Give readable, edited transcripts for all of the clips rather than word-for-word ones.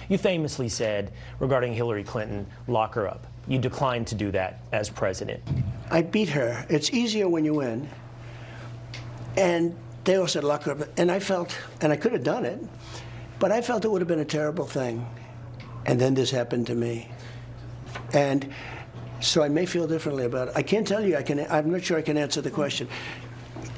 You famously said regarding Hillary Clinton, lock her up. You declined to do that as president. I beat her. It's easier when you win. And they all said lock her up. And I felt, and I could have done it, but I felt it would have been a terrible thing. And then this happened to me. And so I may feel differently about it. I can't tell you, I'm not sure I can answer the question.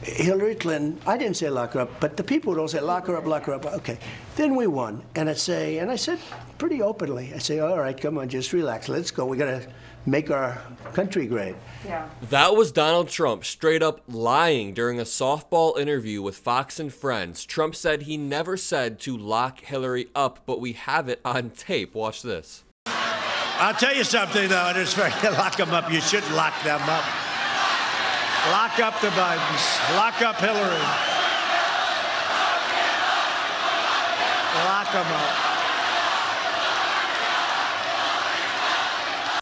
Hillary Clinton, I didn't say lock her up, but the people would all say lock her up, lock her up. Okay. Then we won. And I said pretty openly, I say, all right, come on, just relax. Let's go. We got to make our country great. Yeah. That was Donald Trump straight up lying during a softball interview with Fox and Friends. Trump said he never said to lock Hillary up, but we have it on tape. Watch this. I'll tell you something, though, and it's very lock them up. You shouldn't lock them up. Lock up the Bidens. Lock up Hillary. Lock them up.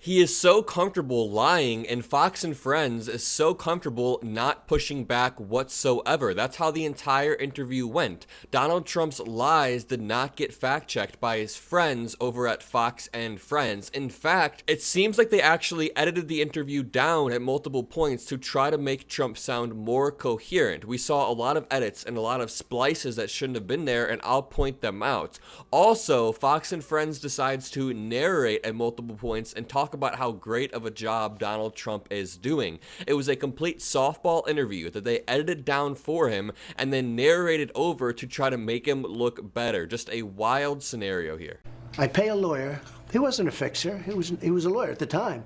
He is so comfortable lying, and Fox and Friends is so comfortable not pushing back whatsoever. That's how the entire interview went. Donald Trump's lies did not get fact-checked by his friends over at Fox and Friends. In fact, it seems like they actually edited the interview down at multiple points to try to make Trump sound more coherent. We saw a lot of edits and a lot of splices that shouldn't have been there, and I'll point them out. Also, Fox and Friends decides to narrate at multiple points and talk about how great of a job Donald Trump is doing. It was a complete softball interview that they edited down for him and then narrated over to try to make him look better. Just a wild scenario here. I pay a lawyer. He wasn't a fixer. He was a lawyer at the time.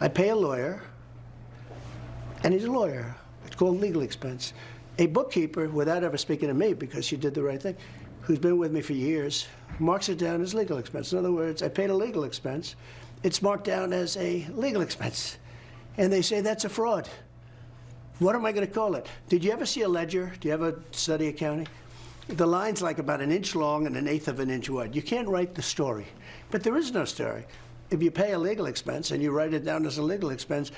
I pay a lawyer, and he's a lawyer. It's called legal expense. A bookkeeper, without ever speaking to me because she did the right thing, who's been with me for years, marks it down as legal expense. In other words, I paid a legal expense. It's marked down as a legal expense. And they say that's a fraud. What am I going to call it? Did you ever see a ledger? Do you ever study accounting? The line's like about an inch long and an eighth of an inch wide. You can't write the story. But there is no story. If you pay a legal expense and you write it down as a legal expense,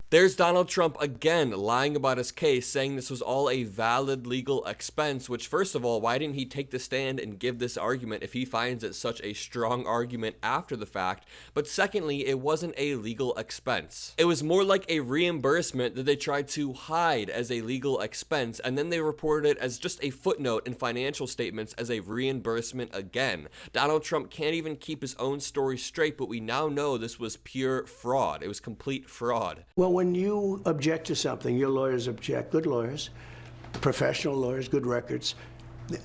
There's Donald Trump again lying about his case, saying this was all a valid legal expense, which first of all, why didn't he take the stand and give this argument if he finds it such a strong argument after the fact? But secondly, it wasn't a legal expense. It was more like a reimbursement that they tried to hide as a legal expense, and then they reported it as just a footnote in financial statements as a reimbursement again. Donald Trump can't even keep his own story straight, but we now know this was pure fraud. It was complete fraud. Well, when you object to something, your lawyers object, good lawyers, professional lawyers, good records,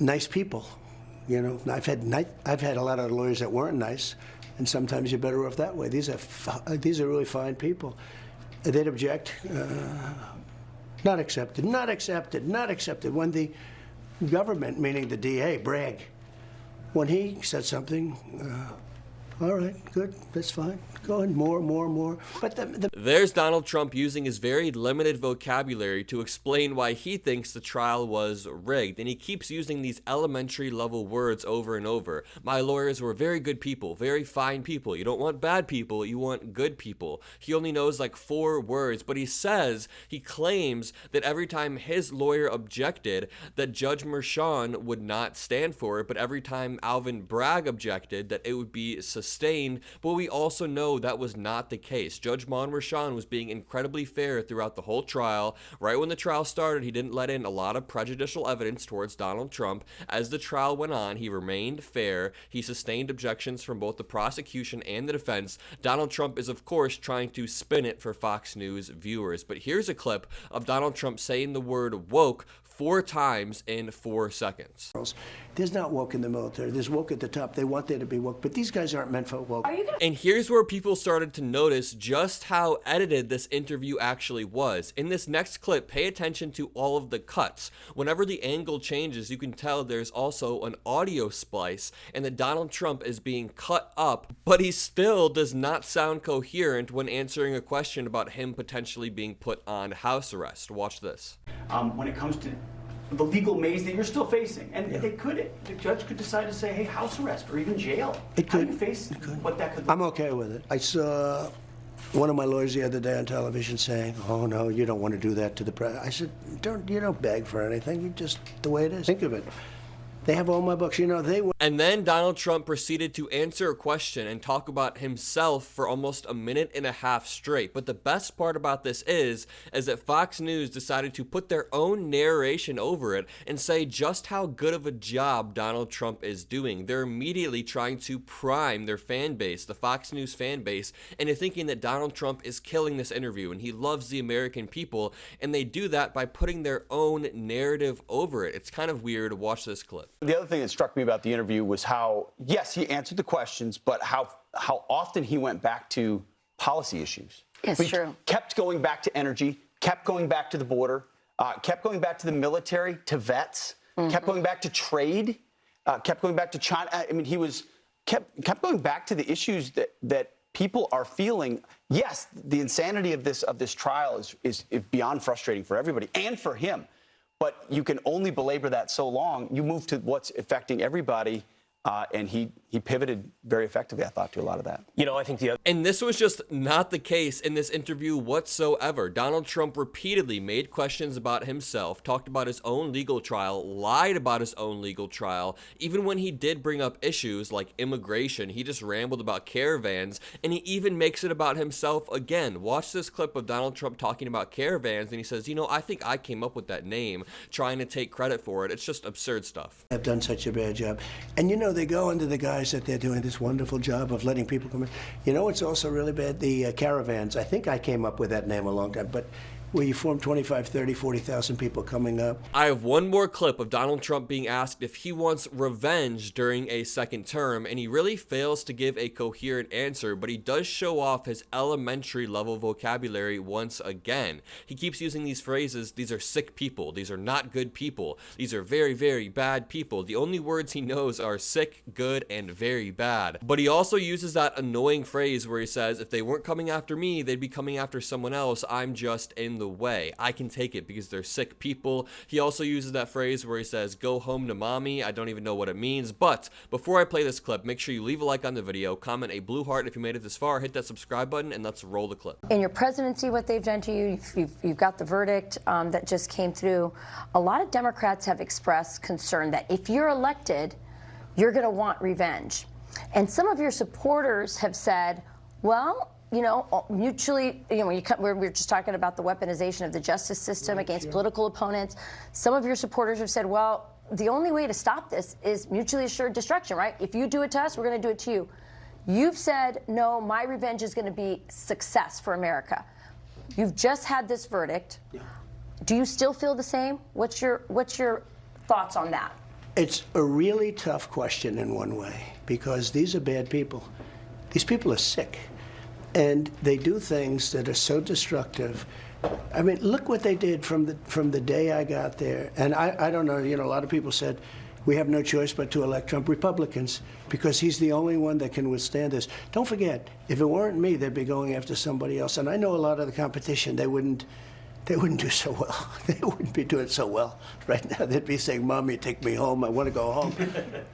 nice people. You know, I've had a lot of lawyers that weren't nice, and sometimes you're better off that way. These are really fine people. They'd object, not accepted, not accepted, not accepted. When the government, meaning the DA, Bragg, when he said something, all right, good, that's fine. Go ahead, more. But There's Donald Trump using his very limited vocabulary to explain why he thinks the trial was rigged. And he keeps using these elementary level words over and over. My lawyers were very good people, very fine people. You don't want bad people, you want good people. He only knows like 4 words, but he claims that every time his lawyer objected, that Judge Merchan would not stand for it, but every time Alvin Bragg objected, that it would be sustained. But we also know that was not the case. Judge Merchan was being incredibly fair throughout the whole trial. Right when the trial started, he didn't let in a lot of prejudicial evidence towards Donald Trump. As the trial went on, he remained fair. He sustained objections from both the prosecution and the defense. Donald Trump is, of course, trying to spin it for Fox News viewers. But here's a clip of Donald Trump saying the word woke 4 times in 4 seconds. There's not woke in the military. There's woke at the top. They want there to be woke, but these guys aren't meant for woke. And here's where people started to notice just how edited this interview actually was. In this next clip, pay attention to all of the cuts. Whenever the angle changes, you can tell there's also an audio splice and that Donald Trump is being cut up, but he still does not sound coherent when answering a question about him potentially being put on house arrest. Watch this. When it comes to the legal maze that you're still facing, and the judge could decide to say, hey, house arrest or even jail. It How could. do you face what that could look I'm okay with it. I saw one of my lawyers the other day on television saying, oh, no, you don't want to do that to the president. I said, you don't beg for anything. You just, the way it is. Think of it. They have all my books. You know, they were. And then Donald Trump proceeded to answer a question and talk about himself for almost a minute and a half straight. But the best part about this is that Fox News decided to put their own narration over it and say just how good of a job Donald Trump is doing. They're immediately trying to prime their fan base, the Fox News fan base, into thinking that Donald Trump is killing this interview and he loves the American people. And they do that by putting their own narrative over it. It's kind of weird. Watch this clip. The other thing that struck me about the interview was how, yes, he answered the questions, but how often he went back to policy issues. Yes, true. Kept going back to energy, kept going back to the border, kept going back to the military, to vets, kept going back to trade, kept going back to China. I mean, he was kept going back to the issues that people are feeling. Yes, the insanity of this trial is beyond frustrating for everybody and for him. But you can only belabor that so long. You move to what's affecting everybody, and he pivoted very effectively, I thought, to a lot of that. You know, I think And this was just not the case in this interview whatsoever. Donald Trump repeatedly made questions about himself, talked about his own legal trial, lied about his own legal trial. Even when he did bring up issues like immigration, he just rambled about caravans, and he even makes it about himself again. Watch this clip of Donald Trump talking about caravans, and he says, you know, I think I came up with that name, trying to take credit for it. It's just absurd stuff. Have done such a bad job. And you know, they go into the guys that they're doing this wonderful job of letting people come in. You know, it's also really bad, the caravans. I think I came up with that name a long time, but where you form 25, 30, 40,000 people coming up. I have one more clip of Donald Trump being asked if he wants revenge during a second term, and he really fails to give a coherent answer, but he does show off his elementary level vocabulary once again. He keeps using these phrases, these are sick people, these are not good people, these are very, very bad people. The only words he knows are sick, good, and very bad. But he also uses that annoying phrase where he says, if they weren't coming after me, they'd be coming after someone else. I'm just in the way. I can take it because they're sick people. He also uses that phrase where he says, go home to mommy. I don't even know what it means. But before I play this clip, make sure you leave a like on the video, comment a blue heart if you made it this far, hit that subscribe button, and let's roll the clip. In your presidency, what they've done to you, you've got the verdict that just came through. A lot of Democrats have expressed concern that if you're elected, you're going to want revenge. And some of your supporters have said, well, you know, mutually, you know, we're just talking about the weaponization of the justice system against political opponents. Some of your supporters have said, well, the only way to stop this is mutually assured destruction, right? If you do it to us, we're going to do it to you. You've said, no, my revenge is going to be success for America. You've just had this verdict. Yeah. Do you still feel the same? What's your thoughts on that? It's a really tough question in one way, because these are bad people. These people are sick. And they do things that are so destructive. I mean, look what they did from the day I got there. And I don't know, you know, a lot of people said, we have no choice but to elect Trump. Republicans, because he's the only one that can withstand this. Don't forget, if it weren't me, they'd be going after somebody else. And I know a lot of the competition, they wouldn't do so well. They wouldn't be doing so well right now. They'd be saying, Mommy, take me home. I want to go home.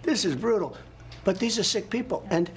This is brutal. But these are sick people. And